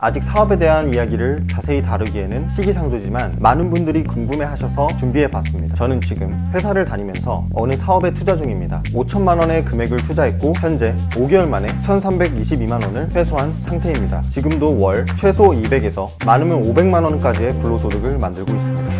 아직 사업에 대한 이야기를 자세히 다루기에는 시기상조지만 많은 분들이 궁금해하셔서 준비해봤습니다. 저는 지금 회사를 다니면서 어느 사업에 투자 중입니다. 5천만 원의 금액을 투자했고 현재 5개월 만에 1,322만 원을 회수한 상태입니다. 지금도 월 최소 200에서 많으면 500만 원까지의 불로소득을 만들고 있습니다.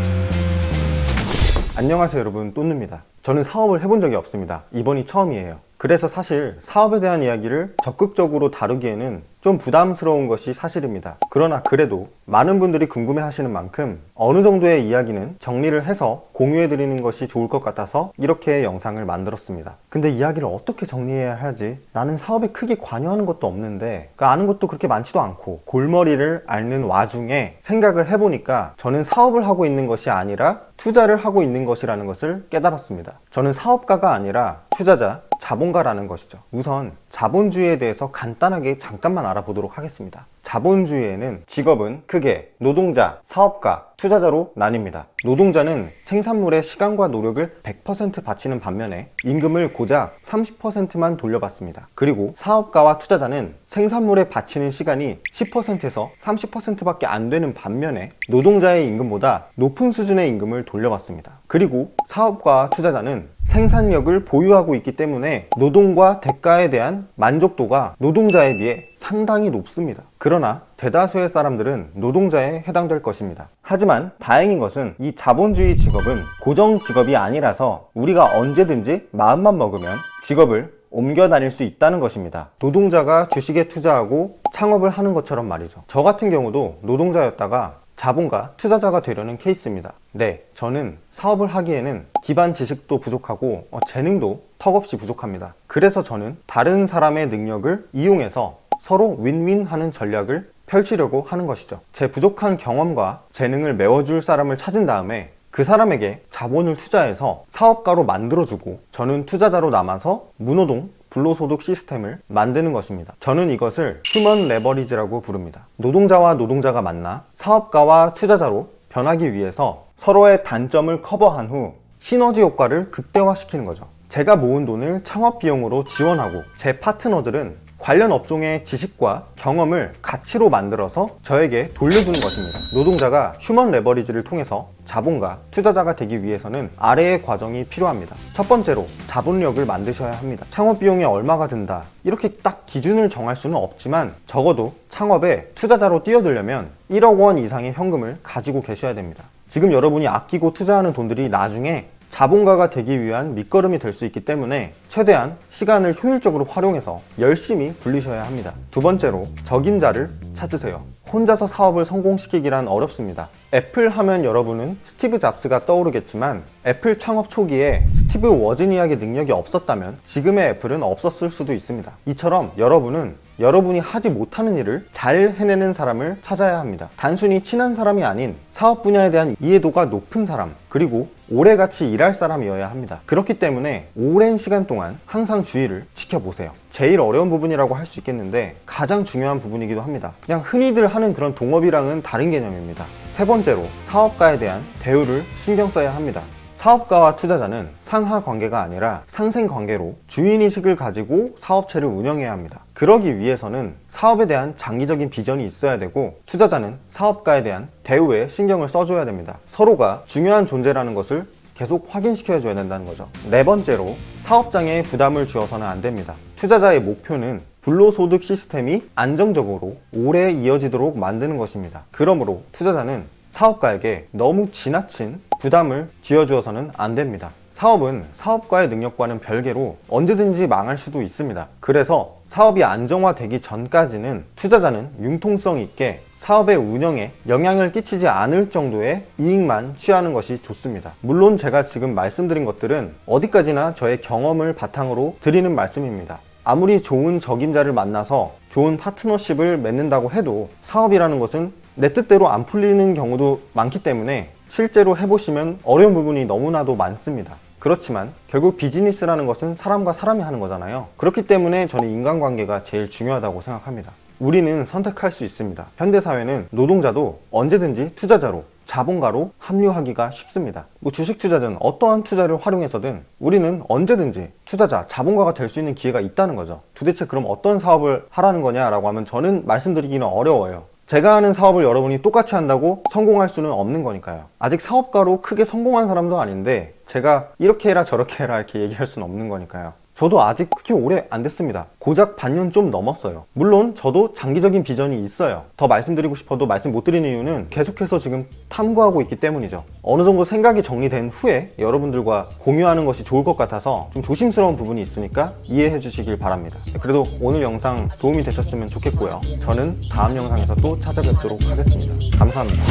안녕하세요 여러분, 또누입니다. 저는 사업을 해본 적이 없습니다. 이번이 처음이에요. 그래서 사실 사업에 대한 이야기를 적극적으로 다루기에는 좀 부담스러운 것이 사실입니다. 그러나 그래도 많은 분들이 궁금해 하시는 만큼 어느 정도의 이야기는 정리를 해서 공유해 드리는 것이 좋을 것 같아서 이렇게 영상을 만들었습니다. 근데 이야기를 어떻게 정리해야 하지? 나는 사업에 크게 관여하는 것도 없는데 아는 것도 그렇게 많지도 않고 골머리를 앓는 와중에 생각을 해보니까 저는 사업을 하고 있는 것이 아니라 투자를 하고 있는 것이라는 것을 깨달았습니다. 저는 사업가가 아니라 투자자, 자본가라는 것이죠. 우선 자본주의에 대해서 간단하게 잠깐만 알아보도록 하겠습니다. 자본주의에는 직업은 크게 노동자, 사업가, 투자자로 나뉩니다. 노동자는 생산물에 시간과 노력을 100% 바치는 반면에 임금을 고작 30%만 돌려받습니다. 그리고 사업가와 투자자는 생산물에 바치는 시간이 10%에서 30%밖에 안 되는 반면에 노동자의 임금보다 높은 수준의 임금을 돌려받습니다. 그리고 사업가와 투자자는 생산력을 보유하고 있기 때문에 노동과 대가에 대한 만족도가 노동자에 비해 상당히 높습니다. 그러나 대다수의 사람들은 노동자에 해당될 것입니다. 하지만 다행인 것은 이 자본주의 직업은 고정 직업이 아니라서 우리가 언제든지 마음만 먹으면 직업을 옮겨 다닐 수 있다는 것입니다. 노동자가 주식에 투자하고 창업을 하는 것처럼 말이죠. 저 같은 경우도 노동자였다가 자본가, 투자자가 되려는 케이스입니다. 네, 저는 사업을 하기에는 기반 지식도 부족하고 재능도 턱없이 부족합니다. 그래서 저는 다른 사람의 능력을 이용해서 서로 윈윈하는 전략을 펼치려고 하는 것이죠. 제 부족한 경험과 재능을 메워줄 사람을 찾은 다음에 그 사람에게 자본을 투자해서 사업가로 만들어주고 저는 투자자로 남아서 무노동, 불로소득 시스템을 만드는 것입니다. 저는 이것을 휴먼 레버리지라고 부릅니다. 노동자와 노동자가 만나 사업가와 투자자로 변하기 위해서 서로의 단점을 커버한 후 시너지 효과를 극대화시키는 거죠. 제가 모은 돈을 창업 비용으로 지원하고 제 파트너들은 관련 업종의 지식과 경험을 가치로 만들어서 저에게 돌려주는 것입니다. 노동자가 휴먼 레버리지를 통해서 자본가, 투자자가 되기 위해서는 아래의 과정이 필요합니다. 첫 번째로 자본력을 만드셔야 합니다. 창업 비용이 얼마가 든다 이렇게 딱 기준을 정할 수는 없지만 적어도 창업에 투자자로 뛰어들려면 1억 원 이상의 현금을 가지고 계셔야 됩니다. 지금 여러분이 아끼고 투자하는 돈들이 나중에 자본가가 되기 위한 밑거름이 될 수 있기 때문에 최대한 시간을 효율적으로 활용해서 열심히 굴리셔야 합니다. 두 번째로 적임자를 찾으세요. 혼자서 사업을 성공시키기란 어렵습니다. 애플 하면 여러분은 스티브 잡스가 떠오르겠지만 애플 창업 초기에 스티브 워즈니악의 능력이 없었다면 지금의 애플은 없었을 수도 있습니다. 이처럼 여러분은 여러분이 하지 못하는 일을 잘 해내는 사람을 찾아야 합니다. 단순히 친한 사람이 아닌 사업 분야에 대한 이해도가 높은 사람, 그리고 오래같이 일할 사람이어야 합니다. 그렇기 때문에 오랜 시간 동안 항상 주의를 지켜보세요. 제일 어려운 부분이라고 할 수 있겠는데 가장 중요한 부분이기도 합니다. 그냥 흔히들 하는 그런 동업이랑은 다른 개념입니다. 세 번째로 사업가에 대한 대우를 신경 써야 합니다. 사업가와 투자자는 상하 관계가 아니라 상생 관계로 주인의식을 가지고 사업체를 운영해야 합니다. 그러기 위해서는 사업에 대한 장기적인 비전이 있어야 되고 투자자는 사업가에 대한 대우에 신경을 써줘야 됩니다. 서로가 중요한 존재라는 것을 계속 확인시켜줘야 된다는 거죠. 네 번째로 사업장에 부담을 주어서는 안 됩니다. 투자자의 목표는 불로소득 시스템이 안정적으로 오래 이어지도록 만드는 것입니다. 그러므로 투자자는 사업가에게 너무 지나친 부담을 쥐어주어서는 안 됩니다. 사업은 사업가의 능력과는 별개로 언제든지 망할 수도 있습니다. 그래서 사업이 안정화되기 전까지는 투자자는 융통성 있게 사업의 운영에 영향을 끼치지 않을 정도의 이익만 취하는 것이 좋습니다. 물론 제가 지금 말씀드린 것들은 어디까지나 저의 경험을 바탕으로 드리는 말씀입니다. 아무리 좋은 적임자를 만나서 좋은 파트너십을 맺는다고 해도 사업이라는 것은 내 뜻대로 안 풀리는 경우도 많기 때문에 실제로 해보시면 어려운 부분이 너무나도 많습니다. 그렇지만 결국 비즈니스라는 것은 사람과 사람이 하는 거잖아요. 그렇기 때문에 저는 인간관계가 제일 중요하다고 생각합니다. 우리는 선택할 수 있습니다. 현대사회는 노동자도 언제든지 투자자로, 자본가로 합류하기가 쉽습니다. 주식 투자든 어떠한 투자를 활용해서든 우리는 언제든지 투자자, 자본가가 될 수 있는 기회가 있다는 거죠. 도대체 그럼 어떤 사업을 하라는 거냐라고 하면 저는 말씀드리기는 어려워요. 제가 하는 사업을 여러분이 똑같이 한다고 성공할 수는 없는 거니까요. 아직 사업가로 크게 성공한 사람도 아닌데 제가 이렇게 해라 저렇게 해라 이렇게 얘기할 수는 없는 거니까요. 저도 아직 그렇게 오래 안 됐습니다. 고작 반년 좀 넘었어요. 물론 저도 장기적인 비전이 있어요. 더 말씀드리고 싶어도 말씀 못 드리는 이유는 계속해서 지금 탐구하고 있기 때문이죠. 어느 정도 생각이 정리된 후에 여러분들과 공유하는 것이 좋을 것 같아서 좀 조심스러운 부분이 있으니까 이해해 주시길 바랍니다. 그래도 오늘 영상 도움이 되셨으면 좋겠고요. 저는 다음 영상에서 또 찾아뵙도록 하겠습니다. 감사합니다.